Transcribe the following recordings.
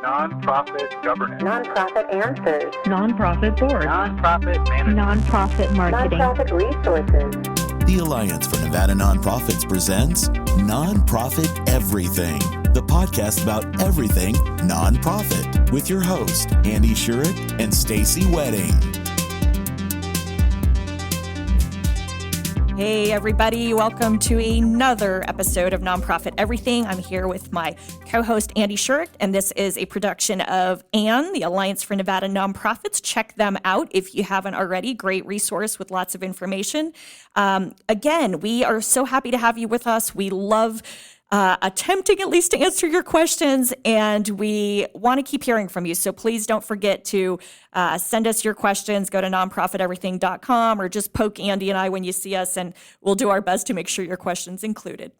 Nonprofit governance. Nonprofit answers. Nonprofit board. Nonprofit management. Nonprofit marketing. Nonprofit resources. The Alliance for Nevada Nonprofits presents Nonprofit Everything, the podcast about everything nonprofit, with your hosts, Andy Shurick and Stacey Wedding. Hey everybody, welcome to another episode of Nonprofit Everything. I'm here with my co-host Andy Shurick, and this is a production of ANN, the Alliance for Nevada Nonprofits. Check them out if you haven't already. Great resource with lots of information. Again, we are so happy to have you with us. We love attempting at least to answer your questions, and we want to keep hearing from you. So please don't forget to send us your questions. Go to nonprofiteverything.com or just poke Andy and I when you see us, and we'll do our best to make sure your question's included.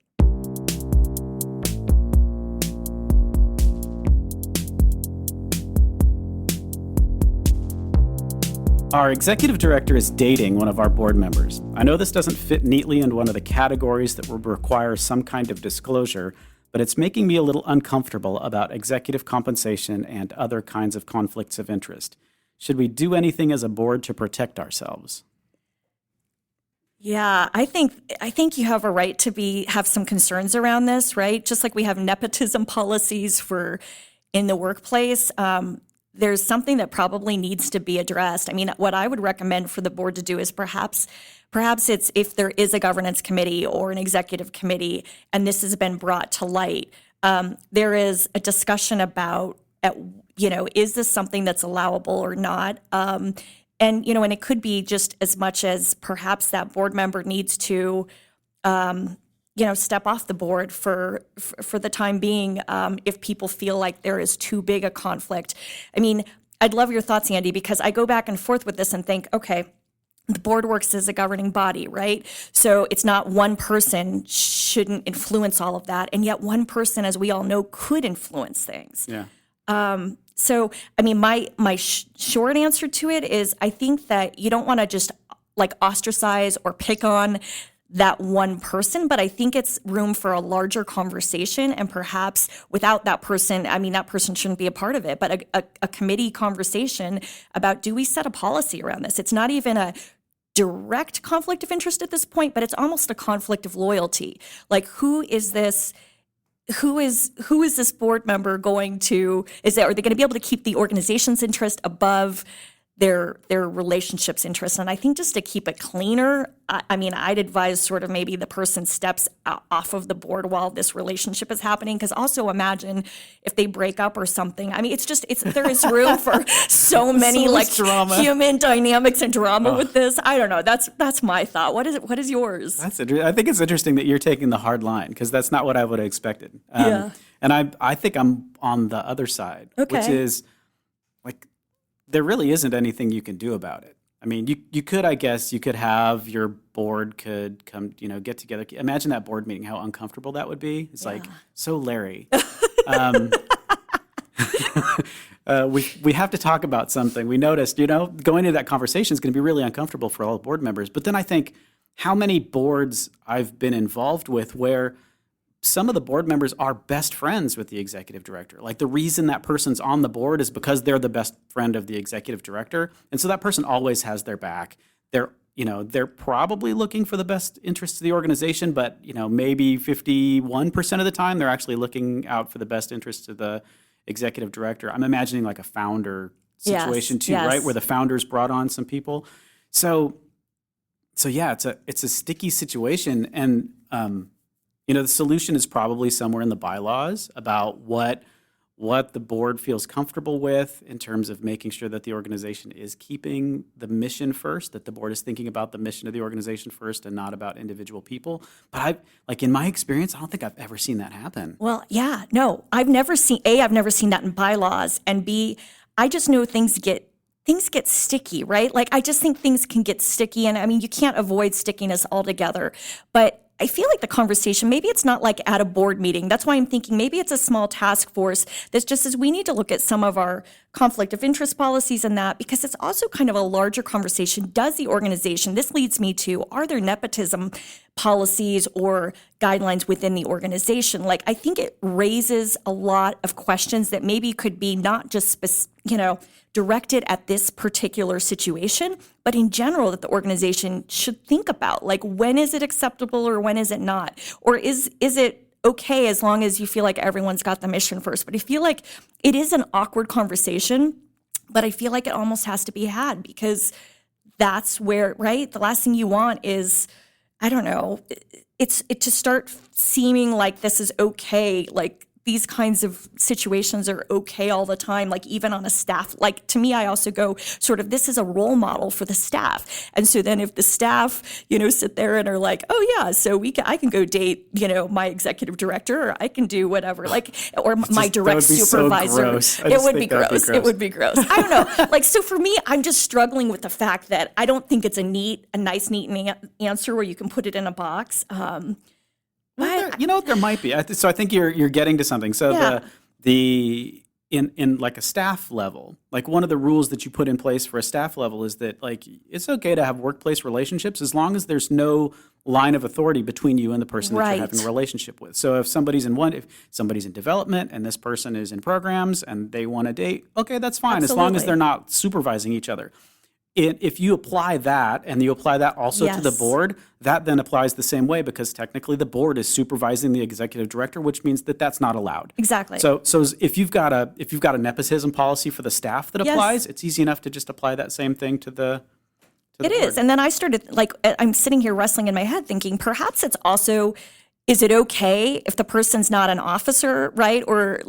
Our executive director is dating one of our board members. I know this doesn't fit neatly into one of the categories that would require some kind of disclosure, but it's making me a little uncomfortable about executive compensation and other kinds of conflicts of interest. Should we do anything as a board to protect ourselves? Yeah, I think you have a right to have some concerns around this, right? Just like we have nepotism policies for in the workplace. There's something that probably needs to be addressed. I mean, what I would recommend for the board to do is perhaps it's if there is a governance committee or an executive committee, and this has been brought to light, there is a discussion about, is this something that's allowable or not? And it could be just as much as perhaps that board member needs to, step off the board for the time being if people feel like there is too big a conflict. I mean, I'd love your thoughts, Andy, because I go back and forth with this and think, okay, the board works as a governing body, right? So it's not one person shouldn't influence all of that, and yet one person, as we all know, could influence things. Yeah. So, I mean, my short answer to it is I think that you don't want to just like ostracize or pick on that one person, but I think it's room for a larger conversation, and perhaps without that person, I mean, that person shouldn't be a part of it, but a committee conversation about, do we set a policy around this? It's not even a direct conflict of interest at this point, but it's almost a conflict of loyalty. Like, who is this board member going to, are they going to be able to keep the organization's interest above their relationships interest? And I think just to keep it cleaner, I'd advise sort of maybe the person steps off of the board while this relationship is happening, because also imagine if they break up or something. I mean, there is room for so many drama. Human dynamics and drama with this. I don't know. That's my thought. What is yours? That's interesting. I think it's interesting that you're taking the hard line, because that's not what I would have expected. Yeah. And I think I'm on the other side, okay. Which is like, there really isn't anything you can do about it. I mean, you could have your board could come, get together. Imagine that board meeting, how uncomfortable that would be. It's like, so Larry, we have to talk about something. We noticed, going into that conversation is going to be really uncomfortable for all board members. But then I think how many boards I've been involved with where some of the board members are best friends with the executive director. Like, the reason that person's on the board is because they're the best friend of the executive director. And so that person always has their back. They're probably looking for the best interests of the organization, but, maybe 51% of the time they're actually looking out for the best interests of the executive director. I'm imagining like a founder situation too, yes. Right? Where the founders brought on some people. So yeah, it's a sticky situation. And, the solution is probably somewhere in the bylaws about what the board feels comfortable with in terms of making sure that the organization is keeping the mission first, that the board is thinking about the mission of the organization first and not about individual people. But in my experience, I don't think I've ever seen that happen. Well, yeah, no, I've never seen that in bylaws, and B, I just know things get sticky, right? Like, I just think things can get sticky, and I mean, you can't avoid stickiness altogether, but I feel like the conversation, maybe it's not like at a board meeting. That's why I'm thinking maybe it's a small task force that just says we need to look at some of our conflict of interest policies and that, because it's also kind of a larger conversation. Does the organization, this leads me to, are there nepotism policies or guidelines within the organization. Like, I think it raises a lot of questions that maybe could be not just, directed at this particular situation, but in general that the organization should think about. Like, when is it acceptable or when is it not? Or is it okay as long as you feel like everyone's got the mission first? But I feel like it is an awkward conversation, but I feel like it almost has to be had, because that's where, right? The last thing you want is, I don't know, it to start seeming like this is okay, like these kinds of situations are okay all the time, like even on a staff. Like, to me, I also go sort of, this is a role model for the staff. And so then if the staff, sit there and are like, oh yeah, so I can go date, my executive director, or I can do whatever, like, or my direct supervisor. So it would be gross. It would be gross. I don't know. Like, so for me, I'm just struggling with the fact that I don't think it's a nice, neat answer where you can put it in a box. There might be. So I think you're getting to something. So Yeah. in like a staff level, like one of the rules that you put in place for a staff level is that, like, it's okay to have workplace relationships as long as there's no line of authority between you and the person that Right. you're having a relationship with. So if somebody's in development and this person is in programs and they want to date, okay, that's fine, as long as Absolutely. they're not supervising each other. If you apply that, and you apply that also to the Yes. board, that then applies the same way, because technically the board is supervising the executive director, which means that that's not allowed. Exactly. So if you've got a nepotism policy for the staff that Yes. applies, it's easy enough to just apply that same thing to the It board. is. And then I started, I'm sitting here wrestling in my head thinking, perhaps it's also, is it okay if the person's not an officer, right? Or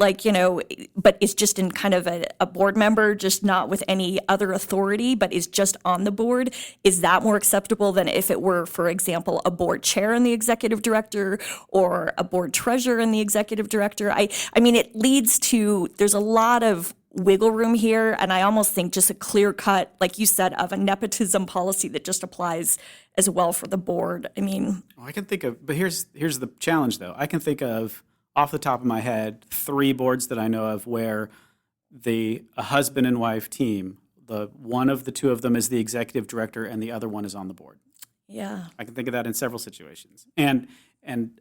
but is just in kind of a board member, just not with any other authority, but is just on the board? Is that more acceptable than if it were, for example, a board chair and the executive director, or a board treasurer and the executive director? I mean, it leads to, there's a lot of wiggle room here, and I almost think just a clear cut, like you said, of a nepotism policy that just applies as well for the board. I mean, I can think of, but here's the challenge though. I can think of, off the top of my head, 3 boards that I know of where a husband and wife team, one of the two of them is the executive director and the other one is on the board. yeah. I can think of that in several situations, and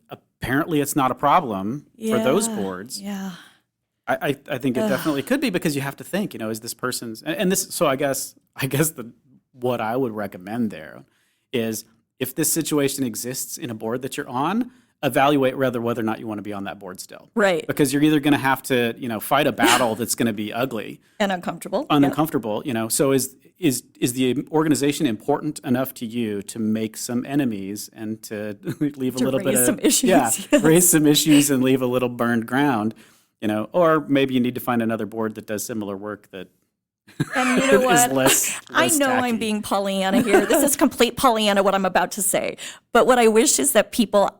apparently it's not a problem for those boards. Yeah. I think it definitely could be, because you have to think, is this person's, and this, so I guess what I would recommend there is, if this situation exists in a board that you're on, evaluate whether or not you want to be on that board still. Right. Because you're either going to have to, fight a battle that's going to be ugly, And uncomfortable. uncomfortable, So is the organization important enough to you to make some enemies and to leave a little bit raise of some issues, Yeah, yes. raise some issues and leave a little burned ground, or maybe you need to find another board that does similar work that And you know is what? less I know tacky. I'm being Pollyanna here. This is complete Pollyanna, what I'm about to say. But what I wish is that people,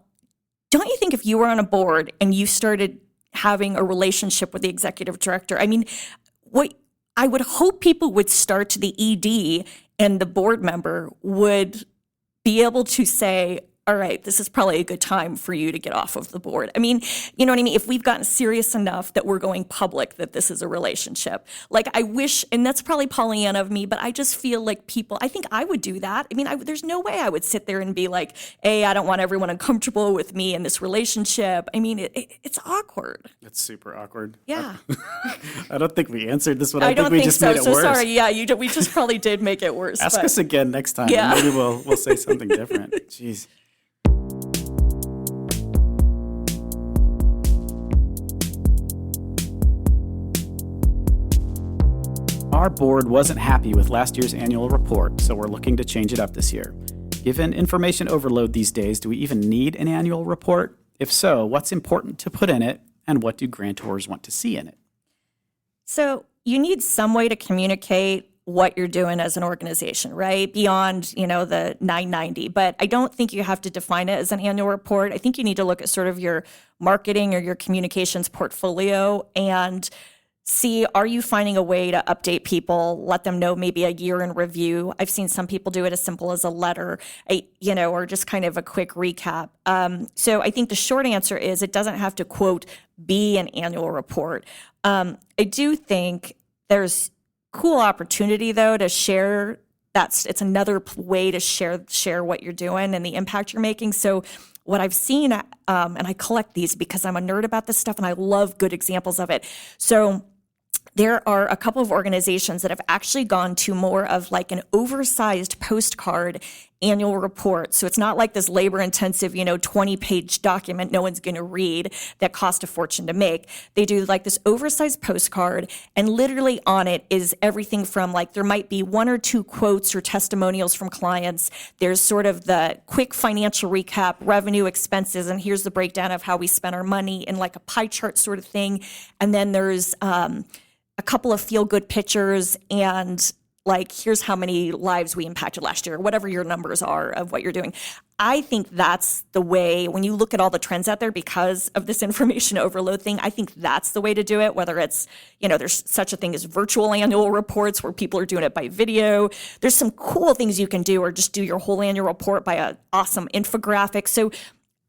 don't you think if you were on a board and you started having a relationship with the executive director, I mean, what I would hope people would start to the ED, and the board member would be able to say, all right, this is probably a good time for you to get off of the board. I mean, you know what I mean? If we've gotten serious enough that we're going public that this is a relationship, like, I wish, and that's probably Pollyanna of me, but I just feel like people, I think I would do that. I mean, there's no way I would sit there and be like, hey, I don't want everyone uncomfortable with me in this relationship. I mean, it's awkward. It's super awkward. Yeah. I don't think we answered this one. I don't we think just so. made it So worse. sorry. Yeah, we just probably did make it worse. Ask but- us again next time. Yeah. And maybe we'll say something different. Jeez. Our board wasn't happy with last year's annual report, so we're looking to change it up this year. Given information overload these days, do we even need an annual report? If so, what's important to put in it, and what do grantors want to see in it? So you need some way to communicate what you're doing as an organization, right? Beyond, the 990. But I don't think you have to define it as an annual report. I think you need to look at sort of your marketing or your communications portfolio and see, are you finding a way to update people, let them know maybe a year in review? I've seen some people do it as simple as a letter, or just kind of a quick recap. So I think the short answer is it doesn't have to, quote, be an annual report. I do think there's cool opportunity, though, to share it's another way to share what you're doing and the impact you're making. So what I've seen, and I collect these because I'm a nerd about this stuff and I love good examples of it. So there are a couple of organizations that have actually gone to more of like an oversized postcard annual report. So it's not like this labor-intensive, 20-page document no one's going to read that cost a fortune to make. They do like this oversized postcard, and literally on it is everything from like there might be 1 or 2 quotes or testimonials from clients. There's sort of the quick financial recap, revenue, expenses, and here's the breakdown of how we spent our money in like a pie chart sort of thing. And then there's a couple of feel-good pictures and like, here's how many lives we impacted last year, whatever your numbers are of what you're doing. I think that's the way, when you look at all the trends out there because of this information overload thing, I think that's the way to do it, whether it's, there's such a thing as virtual annual reports where people are doing it by video. There's some cool things you can do, or just do your whole annual report by an awesome infographic. So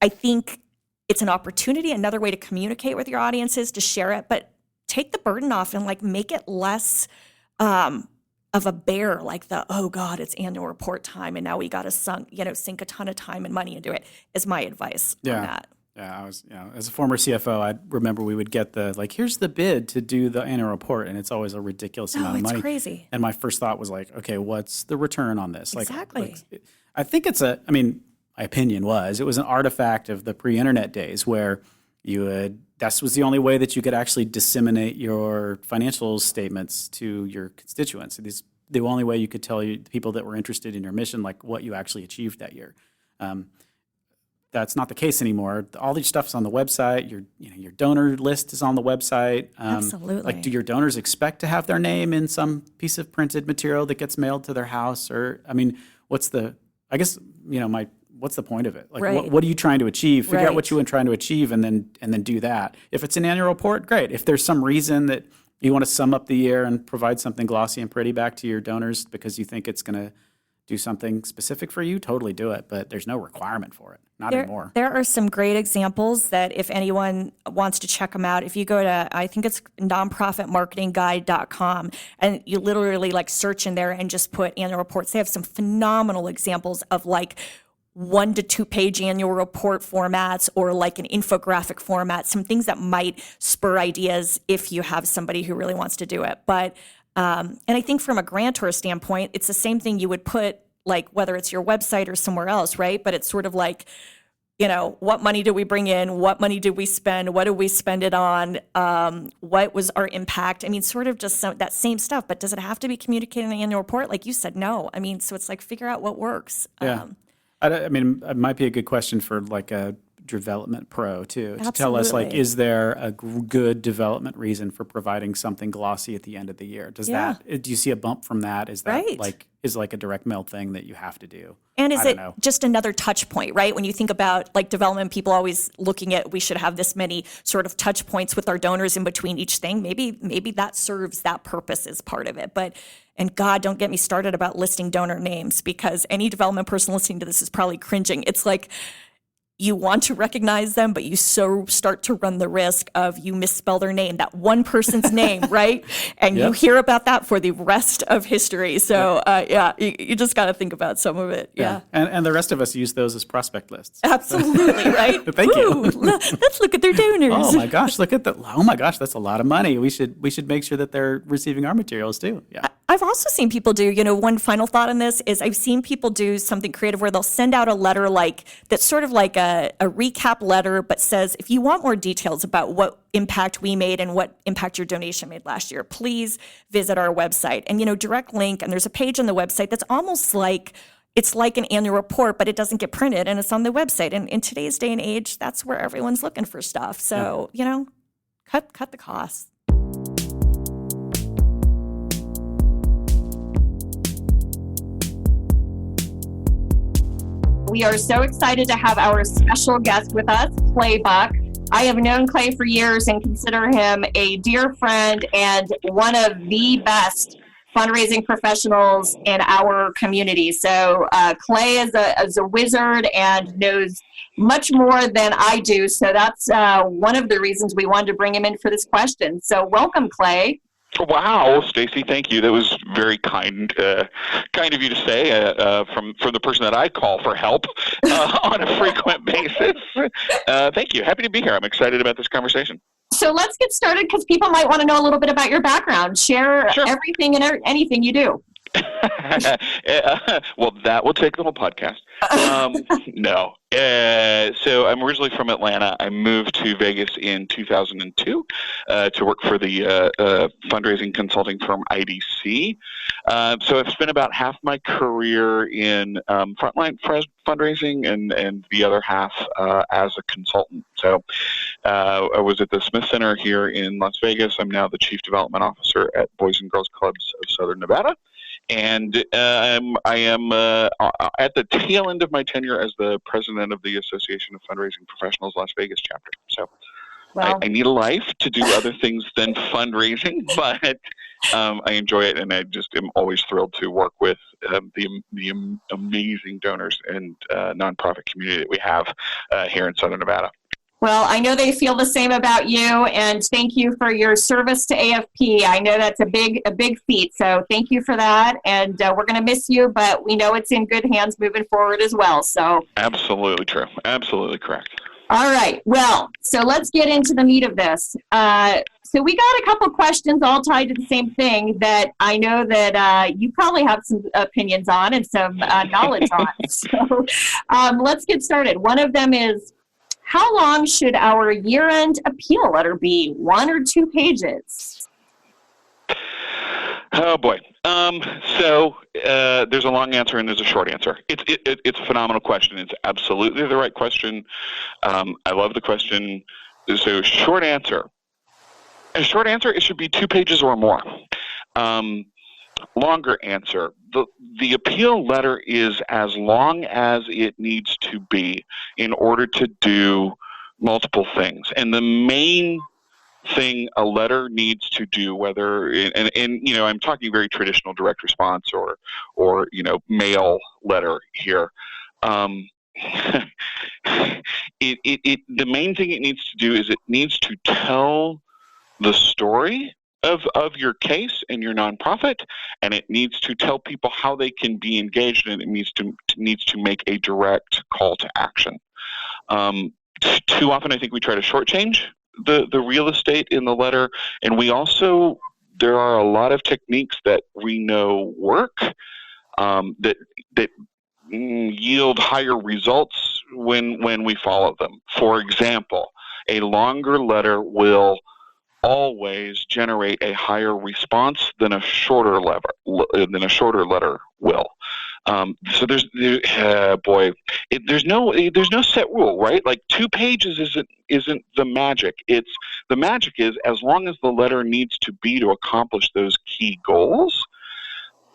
I think it's an opportunity, another way to communicate with your audiences, to share it, but take the burden off and like make it less of a bear, like oh God, it's annual report time and now we got to sink a ton of time and money into it, is my advice on that. Yeah, I was, as a former CFO, I remember we would get here's the bid to do the annual report, and it's always a ridiculous amount of money. It's crazy. And my first thought was like, okay, what's the return on this? Exactly. I think my opinion was, it was an artifact of the pre-internet days where that was the only way that you could actually disseminate your financial statements to your constituents. The only way you could tell the people that were interested in your mission, like what you actually achieved that year. That's not the case anymore. All these stuff's on the website. Your donor list is on the website. Absolutely. Like, do your donors expect to have their name in some piece of printed material that gets mailed to their house? Or, what's the point of it? Like, right. What are you trying to achieve? Figure Right. out what you were trying to achieve, and then do that. If it's an annual report, great. If there's some reason that you want to sum up the year and provide something glossy and pretty back to your donors because you think it's going to do something specific for you, totally do it. But there's no requirement for it. Not anymore. There are some great examples that if anyone wants to check them out, if you go to, I think it's nonprofitmarketingguide.com, and you literally like search in there and just put annual reports, they have some phenomenal examples of like 1 to 2 page annual report formats, or like an infographic format, some things that might spur ideas if you have somebody who really wants to do it. But, and I think from a grantor standpoint, it's the same thing you would put, like whether it's your website or somewhere else, right? But it's sort of like, what money did we bring in? What money did we spend? What did we spend it on? What was our impact? Sort of just that same stuff, but does it have to be communicated in an annual report? Like you said, no. So it's like, figure out what works. Yeah. It might be a good question for like a development pro too, to tell us, like, is there a good development reason for providing something glossy at the end of the year? Do you see a bump from that? Is that right. is like a direct mail thing that you have to do? And is it just another touch point, right? When you think about like development, people always looking at, we should have this many sort of touch points with our donors in between each thing. Maybe that serves that purpose as part of it. And God, don't get me started about listing donor names, because any development person listening to this is probably cringing. It's like, you want to recognize them, but you start to run the risk of you misspell their name, that one person's name, right? And you hear about that for the rest of history. So, you just got to think about some of it. Yeah. And the rest of us use those as prospect lists. Absolutely, right? Thank you. Let's look at their donors. Oh my gosh, that's a lot of money. We should make sure that they're receiving our materials too. Yeah. I've also seen people do, one final thought on this is I've seen people do something creative where they'll send out a letter that's sort of like a recap letter, but says, if you want more details about what impact we made and what impact your donation made last year, please visit our website. And, direct link, and there's a page on the website that's almost like, it's like an annual report, but it doesn't get printed and it's on the website. And in today's day and age, that's where everyone's looking for stuff. So, cut the costs. We are so excited to have our special guest with us, Clay Buck. I have known Clay for years and consider him a dear friend and one of the best fundraising professionals in our community. So Clay is a wizard and knows much more than I do. So that's one of the reasons we wanted to bring him in for this question. So welcome, Clay. Wow, Stacey, thank you. That was very kind of you to say from the person that I call for help on a frequent basis. Thank you. Happy to be here. I'm excited about this conversation. So let's get started because people might want to know a little bit about your background. Share everything and anything you do. Well, that will take the whole podcast. No. So I'm originally from Atlanta. I moved to Vegas in 2002 to work for the fundraising consulting firm IDC. So I've spent about half my career in frontline fundraising and the other half as a consultant. So I was at the Smith Center here in Las Vegas. I'm now the Chief Development Officer at Boys and Girls Clubs of Southern Nevada. And I am at the tail end of my tenure as the president of the Association of Fundraising Professionals Las Vegas chapter. So I need a life to do other things than fundraising, but I enjoy it, and I just am always thrilled to work with the amazing donors and nonprofit community that we have here in Southern Nevada. Well, I know they feel the same about you, and thank you for your service to AFP. I know that's a big feat, so thank you for that. And we're going to miss you, but we know it's in good hands moving forward as well. So absolutely true, absolutely correct. All right. Well, so let's get into the meat of this. So we got a couple questions all tied to the same thing that I know that you probably have some opinions on and some knowledge on. So let's get started. One of them is, how long should our year-end appeal letter be? 1 or 2 pages? Oh boy. So there's a long answer and there's a short answer. It's a phenomenal question. It's absolutely the right question. I love the question. So short answer. A short answer, it should be 2 pages or more. Longer answer. The appeal letter is as long as it needs to be in order to do multiple things. And the main thing a letter needs to do, whether and I'm talking very traditional direct response or mail letter here. The main thing it needs to do is it needs to tell the story of your case and your nonprofit, and it needs to tell people how they can be engaged, and it needs to make a direct call to action. Too often, I think we try to shortchange the real estate in the letter, and there are a lot of techniques that we know work that yield higher results when we follow them. For example, a longer letter will always generate a higher response than a shorter letter will. So there's no set rule, right? Like 2 pages isn't the magic. The magic is as long as the letter needs to be to accomplish those key goals.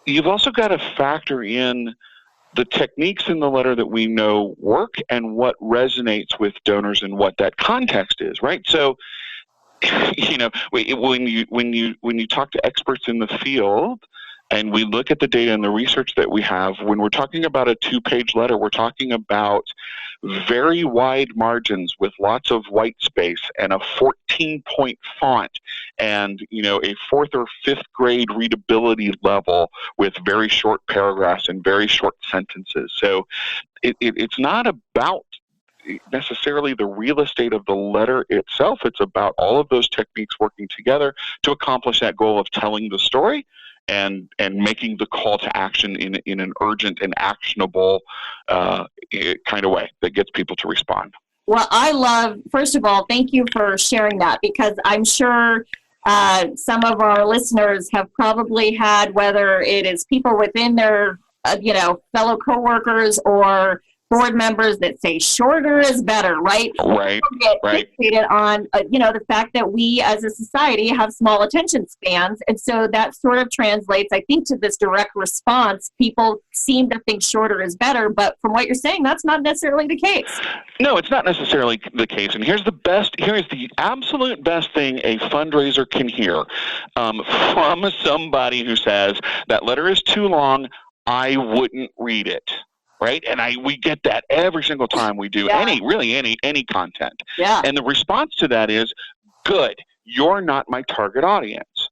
You've also got to factor in the techniques in the letter that we know work and what resonates with donors and what that context is, right? So when you talk to experts in the field and we look at the data and the research that we have, when we're talking about a 2-page letter, we're talking about very wide margins with lots of white space and a 14-point font and a 4th or 5th grade readability level with very short paragraphs and very short sentences. So it's not about necessarily the real estate of the letter itself. It's about all of those techniques working together to accomplish that goal of telling the story and making the call to action in an urgent and actionable kind of way that gets people to respond. Well, first of all, thank you for sharing that, because I'm sure some of our listeners have probably had, whether it is people within their fellow coworkers or board members that say shorter is better, right? Right. Get fixated on, the fact that we as a society have small attention spans. And so that sort of translates, I think, to this direct response. People seem to think shorter is better, but from what you're saying, that's not necessarily the case. No, it's not necessarily the case. And here's the absolute best thing a fundraiser can hear from somebody who says, that letter is too long, I wouldn't read it. Right, and we get that every single time we do any content. Yeah. And the response to that is, good, you're not my target audience.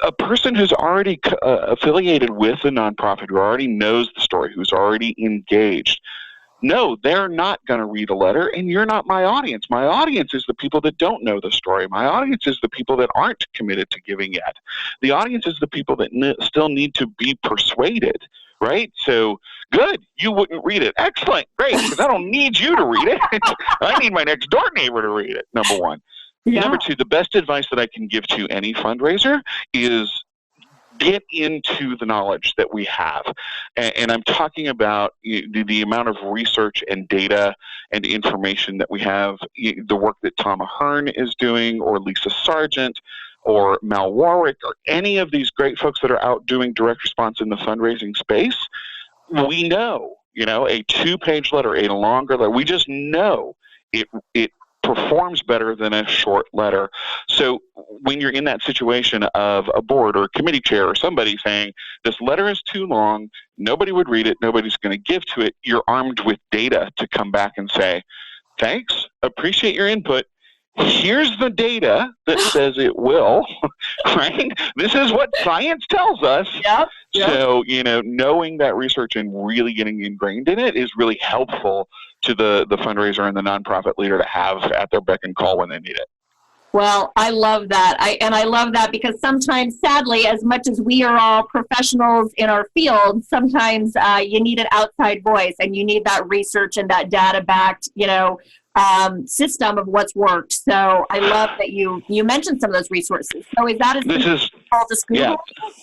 a person who's already affiliated with a nonprofit, who already knows the story, who's already engaged, no, they're not going to read a letter, and you're not my audience. My audience is the people that don't know the story. My audience is the people that aren't committed to giving yet. The audience is the people that still need to be persuaded, right? So, good, you wouldn't read it. Excellent, great, because I don't need you to read it. I need my next door neighbor to read it, number one. Yeah. Number two, the best advice that I can give to any fundraiser is get into the knowledge that we have. And I'm talking about the amount of research and data and information that we have, the work that Tom Ahern is doing, or Lisa Sargent, or Mal Warwick, or any of these great folks that are out doing direct response in the fundraising space. We know, a 2-page letter, a longer letter, we just know it performs better than a short letter. So when you're in that situation of a board or a committee chair or somebody saying, this letter is too long, nobody would read it, nobody's going to give to it, you're armed with data to come back and say, thanks, appreciate your input. Here's the data that says it will, right? This is what science tells us. Yep. So, knowing that research and really getting ingrained in it is really helpful to the fundraiser and the nonprofit leader to have at their beck and call when they need it. Well, I love that. I love that because sometimes, sadly, as much as we are all professionals in our field, sometimes you need an outside voice, and you need that research and that data-backed, system of what's worked. So I love that you mentioned some of those resources. So is that just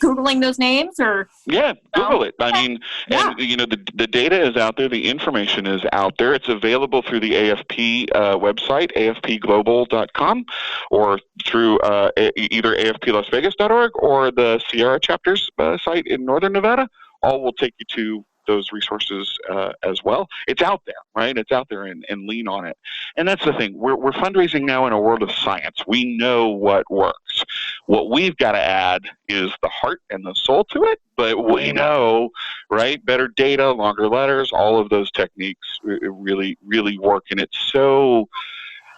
Googling those names, or? Yeah, Google it. I mean, and the data is out there. The information is out there. It's available through the AFP website, afpglobal.com, or through either afplasvegas.org or the Sierra chapters site in Northern Nevada. All will take you to those resources as well. It's out there, right? It's out there, and lean on it. And that's the thing. We're fundraising now in a world of science. We know what works. What we've got to add is the heart and the soul to it, but we know, right? Better data, longer letters, all of those techniques really, really work. And it's so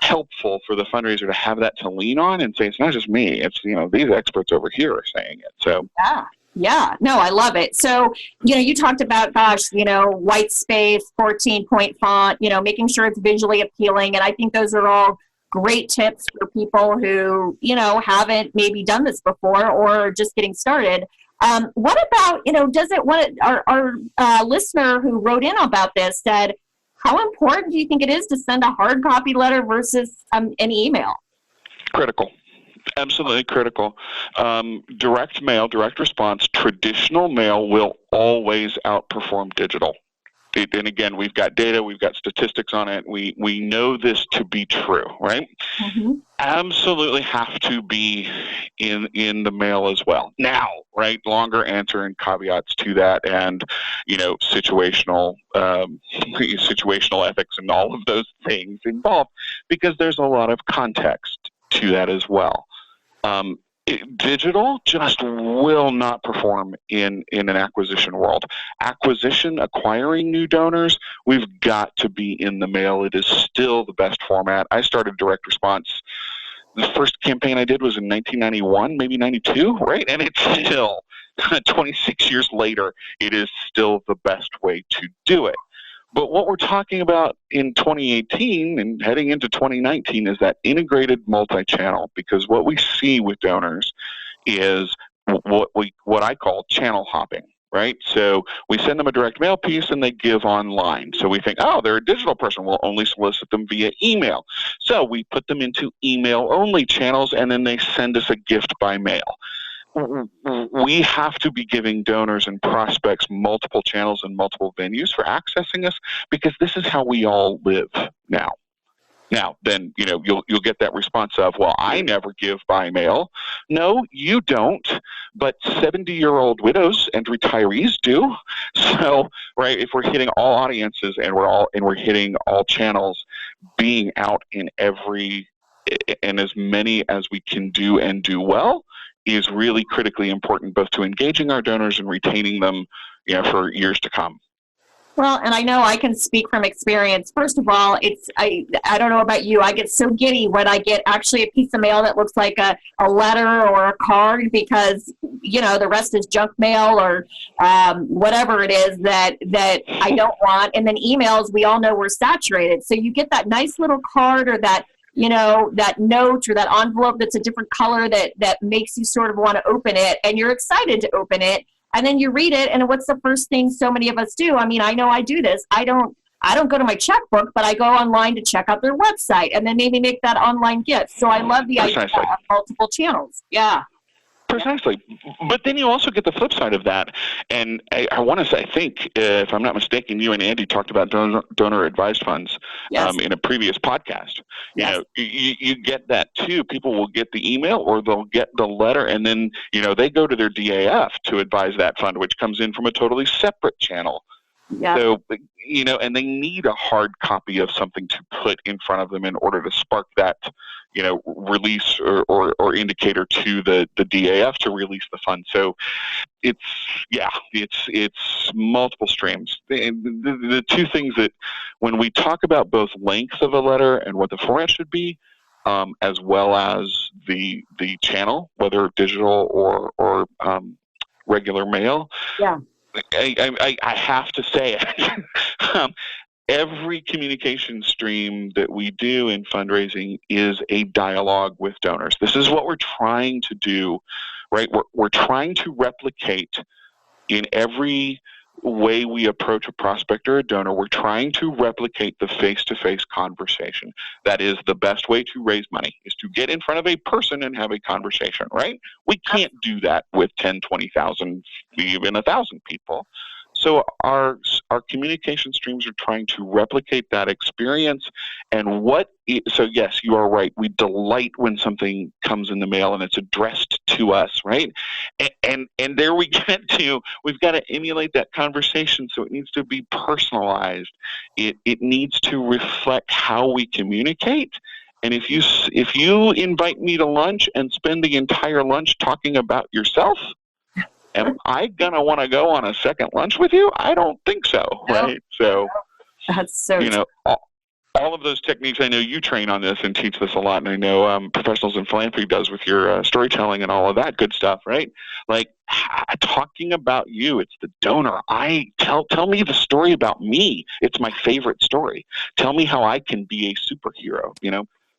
helpful for the fundraiser to have that to lean on and say, it's not just me. It's, these experts over here are saying it. So Yeah, no, I love it. So, you talked about, white space, 14-point font, making sure it's visually appealing. And I think those are all great tips for people who, haven't maybe done this before or are just getting started. What about, our listener who wrote in about this said, how important do you think it is to send a hard copy letter versus an email? Critical. Absolutely critical. Direct mail, direct response, traditional mail will always outperform digital. And again, we've got data, we've got statistics on it. We know this to be true, right? Mm-hmm. Absolutely have to be in the mail as well. Now, right? Longer answer and caveats to that, and situational ethics and all of those things involved, because there's a lot of context to that as well. Digital just will not perform in an acquisition world. Acquiring new donors, we've got to be in the mail. It is still the best format. I started direct response. The first campaign I did was in 1991, maybe 92, right? And it's still, 26 years later, it is still the best way to do it. But what we're talking about in 2018 and heading into 2019 is that integrated multi-channel, because what we see with donors is what I call channel hopping, right? So we send them a direct mail piece and they give online. So we think, oh, they're a digital person. We'll only solicit them via email. So we put them into email-only channels, and then they send us a gift by mail. We have to be giving donors and prospects multiple channels and multiple venues for accessing us, because this is how we all live now. Now, then, you'll get that response of, well, I never give by mail. No, you don't, but 70-year-old widows and retirees do. So, right, if we're hitting all audiences and we're hitting all channels, being out in every and as many as we can do and do well is really critically important, both to engaging our donors and retaining them, for years to come. Well, and I know I can speak from experience. First of all, I don't know about you. I get so giddy when I get actually a piece of mail that looks like a letter or a card, because, the rest is junk mail or whatever it is that I don't want. And then emails, we all know we're saturated. So you get that nice little card or that, that note or that envelope that's a different color that makes you sort of want to open it, and you're excited to open it. And then you read it, and what's the first thing so many of us do? I mean, I know I do this. I don't go to my checkbook, but I go online to check out their website and then maybe make that online gift. So I love the idea of multiple channels. Yeah. Precisely. But then you also get the flip side of that. And I want to say, I think, if I'm not mistaken, you and Andy talked about donor advised funds in a previous podcast. You get that too. People will get the email or they'll get the letter, and then, they go to their DAF to advise that fund, which comes in from a totally separate channel. Yeah. So, and they need a hard copy of something to put in front of them in order to spark that, release or indicator to the DAF to release the fund. So it's multiple streams. The two things that when we talk about both length of a letter and what the format should be, as well as the channel, whether digital or regular mail. Yeah. I have to say every communication stream that we do in fundraising is a dialogue with donors. This is what we're trying to do, right? We're trying to replicate in every way we approach a prospect or a donor. We're trying to replicate the face-to-face conversation. That is the best way to raise money, is to get in front of a person and have a conversation, right? We can't do that with 10, 20,000, even 1,000 people. So our communication streams are trying to replicate that experience. And so yes, you are right. We delight when something comes in the mail and it's addressed to us, right? And there we get to, we've got to emulate that conversation. So it needs to be personalized. It needs to reflect how we communicate. And if you invite me to lunch and spend the entire lunch talking about yourself, am I going to want to go on a second lunch with you? I don't think so, right? So, that's so true. All of those techniques, I know you train on this and teach this a lot, and I know Professionals in Philanthropy does with your storytelling and all of that good stuff, right? Like talking about you, it's the donor. Tell me the story about me. It's my favorite story. Tell me how I can be a superhero,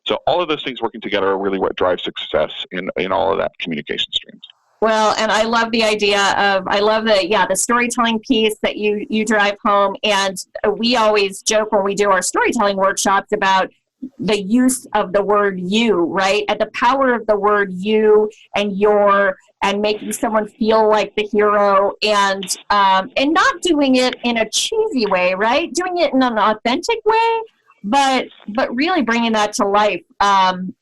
So all of those things working together are really what drives success in all of that communication streams. Well, and I love the idea of, the storytelling piece that you drive home. And we always joke when we do our storytelling workshops about the use of the word you, right? And the power of the word you and your, and making someone feel like the hero, and not doing it in a cheesy way, right? Doing it in an authentic way. But really bringing that to life, and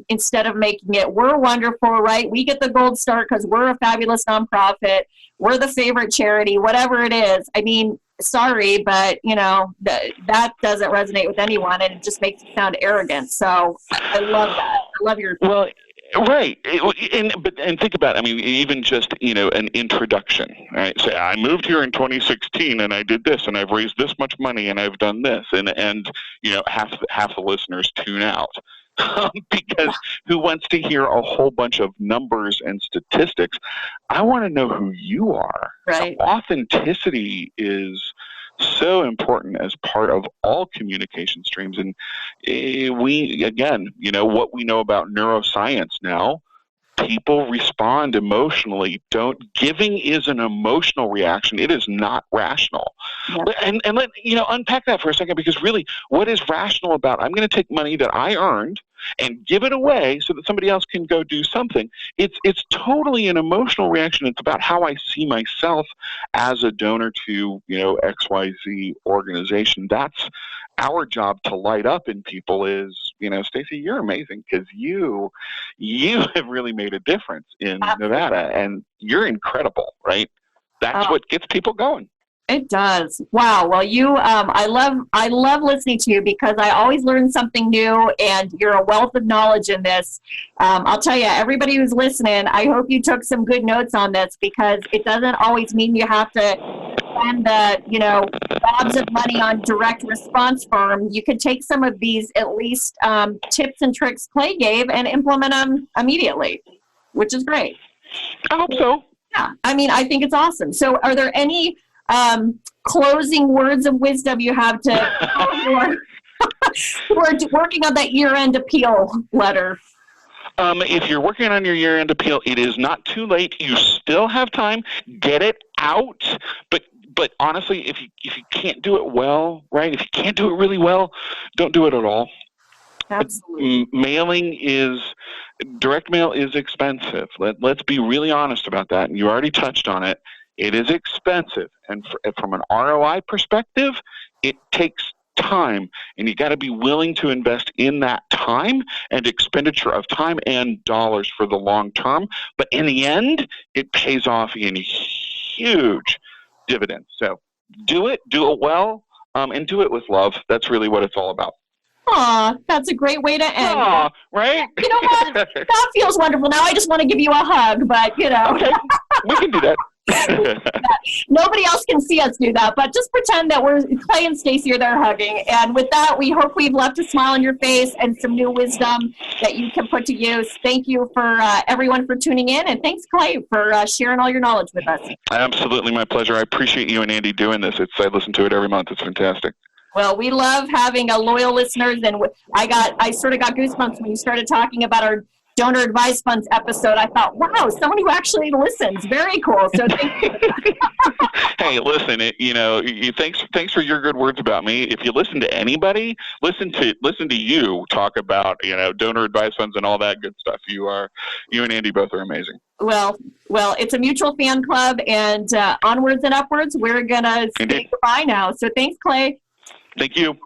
instead of making it, we're wonderful, right? We get the gold star because we're a fabulous nonprofit. We're the favorite charity, whatever it is. I mean, sorry, but that doesn't resonate with anyone, and it just makes it sound arrogant. So I love that. I love your. Well, right. And think about it. I mean, even just, an introduction, right? Say, I moved here in 2016 and I did this and I've raised this much money and I've done this. And half the listeners tune out because who wants to hear a whole bunch of numbers and statistics? I want to know who you are. Right. So authenticity is so important as part of all communication streams. And we, again, what we know about neuroscience now, people respond emotionally. Giving is an emotional reaction. It is not rational. Yep. And let unpack that for a second, because really, what is rational about? I'm going to take money that I earned and give it away so that somebody else can go do something. It's totally an emotional reaction. It's about how I see myself as a donor to XYZ organization. That's our job to light up in people. Is Stacey, you're amazing because you have really made a difference in Nevada, and you're incredible, right? That's what gets people going. It does. Wow. Well, I love listening to you because I always learn something new, and you're a wealth of knowledge in this. I'll tell you, everybody who's listening, I hope you took some good notes on this, because it doesn't always mean you have to spend the, gobs of money on direct response firm, you could take some of these at least tips and tricks Clay gave and implement them immediately, which is great. I hope so. Yeah, I think it's awesome. So are there any closing words of wisdom you have to who are working on that year-end appeal letter? If you're working on your year-end appeal, it is not too late. You still have time. Get it out. But honestly, if you can't do it well, right? If you can't do it really well, don't do it at all. Absolutely. Direct mail is expensive. Let's be really honest about that. And you already touched on it. It is expensive. And from an ROI perspective, it takes time, and you got to be willing to invest in that time and expenditure of time and dollars for the long term. But in the end, it pays off in huge dividends. So do it well, and do it with love. That's really what it's all about. Aw, that's a great way to end. Aw, right? You know what? That feels wonderful. Now I just want to give you a hug, but Okay, we can do that. Nobody else can see us do that, but just pretend that Clay and Stacey are there hugging. And with that, we hope we've left a smile on your face and some new wisdom that you can put to use. Thank you for everyone for tuning in, and thanks, Clay, for sharing all your knowledge with us. Absolutely, my pleasure. I appreciate you and Andy doing this. I listen to it every month. It's fantastic. Well, we love having loyal listeners, and I sort of got goosebumps when you started talking about our donor advised funds episode. I thought, wow, someone who actually listens. Very cool. So thank you. Hey, listen, thanks for your good words about me. If you listen to anybody, listen to you talk about, donor advised funds and all that good stuff. You and Andy both are amazing. Well, it's a mutual fan club, and onwards and upwards, we're going to say goodbye now. So thanks, Clay. Thank you.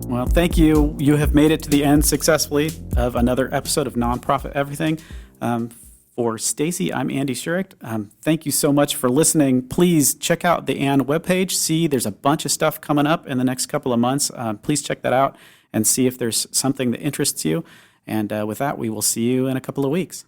Well, thank you. You have made it to the end successfully of another episode of Nonprofit Everything. For Stacey, I'm Andy Shurick. Thank you so much for listening. Please check out the AND webpage. See, there's a bunch of stuff coming up in the next couple of months. Please check that out and see if there's something that interests you. And with that, we will see you in a couple of weeks.